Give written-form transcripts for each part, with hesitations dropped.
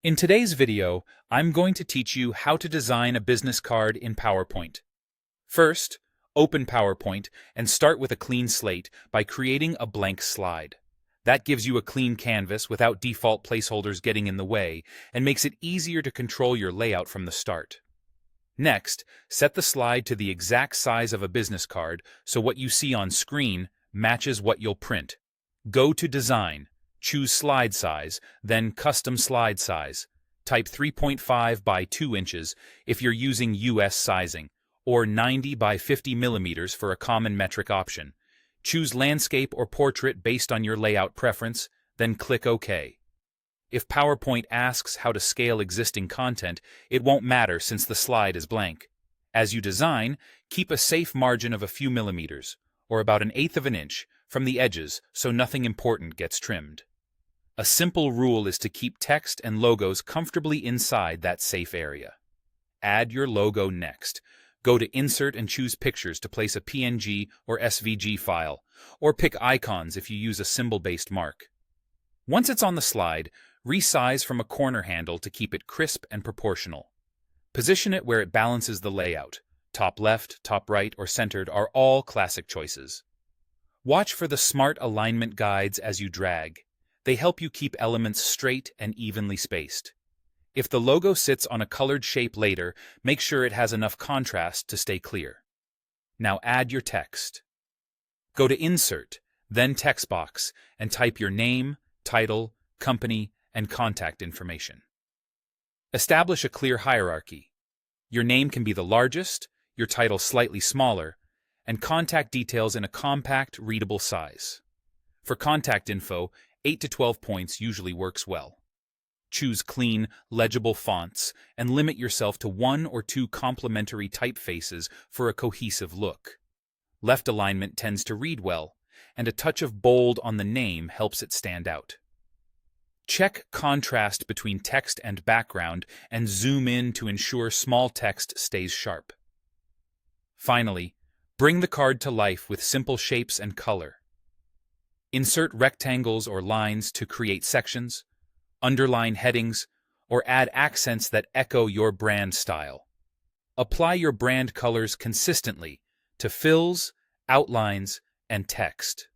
In today's video, I'm going to teach you how to design a business card in PowerPoint. First, open PowerPoint and start with a clean slate by creating a blank slide. That gives you a clean canvas without default placeholders getting in the way and makes it easier to control your layout from the start. Next, set the slide to the exact size of a business card so what you see on screen matches what you'll print. Go to Design. Choose Slide Size, then Custom Slide Size. Type 3.5 by 2 inches if you're using US sizing, or 90 by 50 millimeters for a common metric option. Choose Landscape or Portrait based on your layout preference, then click OK. If PowerPoint asks how to scale existing content, it won't matter since the slide is blank. As you design, keep a safe margin of a few millimeters, or about 1/8 of an inch, from the edges so nothing important gets trimmed. A simple rule is to keep text and logos comfortably inside that safe area. Add your logo next. Go to Insert and choose Pictures to place a PNG or SVG file, or pick icons if you use a symbol-based mark. Once it's on the slide, resize from a corner handle to keep it crisp and proportional. Position it where it balances the layout. Top left, top right, or centered are all classic choices. Watch for the smart alignment guides as you drag. They help you keep elements straight and evenly spaced. If the logo sits on a colored shape later, make sure it has enough contrast to stay clear. Now add your text. Go to Insert, then Text Box, and type your name, title, company, and contact information. Establish a clear hierarchy. Your name can be the largest, your title slightly smaller, and contact details in a compact, readable size. For contact info, 8 to 12 points usually works well. Choose clean, legible fonts and limit yourself to 1 or 2 complementary typefaces for a cohesive look. Left alignment tends to read well, and a touch of bold on the name helps it stand out. Check contrast between text and background and zoom in to ensure small text stays sharp. Finally, bring the card to life with simple shapes and color. Insert rectangles or lines to create sections, underline headings, or add accents that echo your brand style. Apply your brand colors consistently to fills, outlines, and text.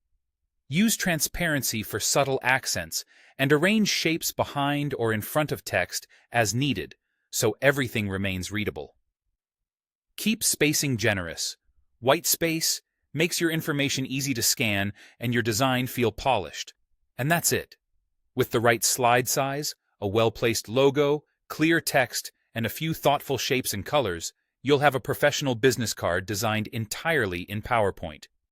Use transparency for subtle accents and arrange shapes behind or in front of text as needed so everything remains readable. Keep spacing generous. White space makes your information easy to scan and your design feel polished. And that's it. With the right slide size, a well-placed logo, clear text, and a few thoughtful shapes and colors, you'll have a professional business card designed entirely in PowerPoint.